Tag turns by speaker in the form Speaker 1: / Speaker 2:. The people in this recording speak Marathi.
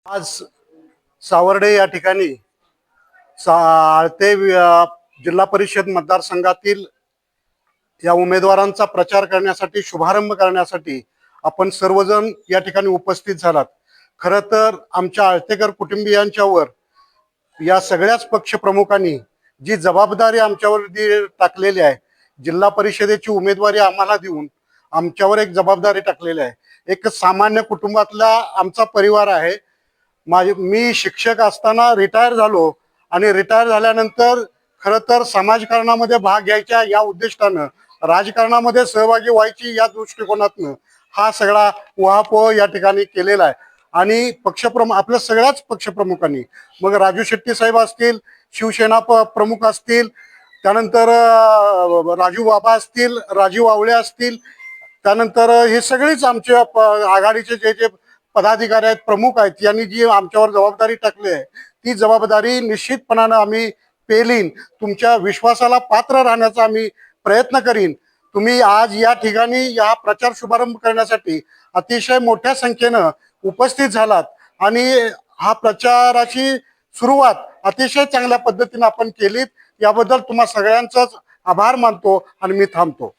Speaker 1: आज सावर्डे या ठिकाणी आळते जिल्हा परिषद मतदारसंघातील या उमेदवारांचा प्रचार करण्यासाठी, शुभारंभ करण्यासाठी आपण सर्वजण या ठिकाणी उपस्थित झालात। खरं तर आमच्या आळतेकर कुटुंबियांच्यावर या सगळ्याच पक्षप्रमुखांनी जी जबाबदारी आमच्यावर टाकलेली आहे, जिल्हा परिषदेची उमेदवारी आम्हाला देऊन आमच्यावर एक जबाबदारी टाकलेली आहे। एक सामान्य कुटुंबातला आमचा परिवार आहे। मी शिक्षक असताना रिटायर झालो आणि रिटायर झाल्यानंतर खरं तर समाजकारणामध्ये भाग घ्यायच्या या उद्दिष्टानं, राजकारणामध्ये सहभागी व्हायची या दृष्टिकोनातनं हा सगळा उहापोह या ठिकाणी केलेला आहे। आणि आपल्या सगळ्याच पक्षप्रमुखांनी, मग राजू शेट्टी साहेब असतील, शिवसेना प्रमुख असतील, त्यानंतर राजू बाबा असतील, राजीव आवळे असतील, त्यानंतर हे सगळेच आमचे आघाडीचे जे पदाधिकारी आहेत, प्रमुख आहेत, यांनी जी आमच्यावर जबाबदारी टाकली आहे ती जबाबदारी निश्चितपणाने आम्ही पेलीन। तुमच्या विश्वासाला पात्र राहण्याचा आम्ही प्रयत्न करीन। तुम्ही आज या ठिकाणी या प्रचार शुभारंभ करण्यासाठी अतिशय मोठ्या संख्येनं उपस्थित झालात आणि हा प्रचाराची सुरुवात अतिशय चांगल्या पद्धतीने आपण केलीत। याबद्दल तुम्हा सगळ्यांचाच आभार मानतो आणि मी थांबतो।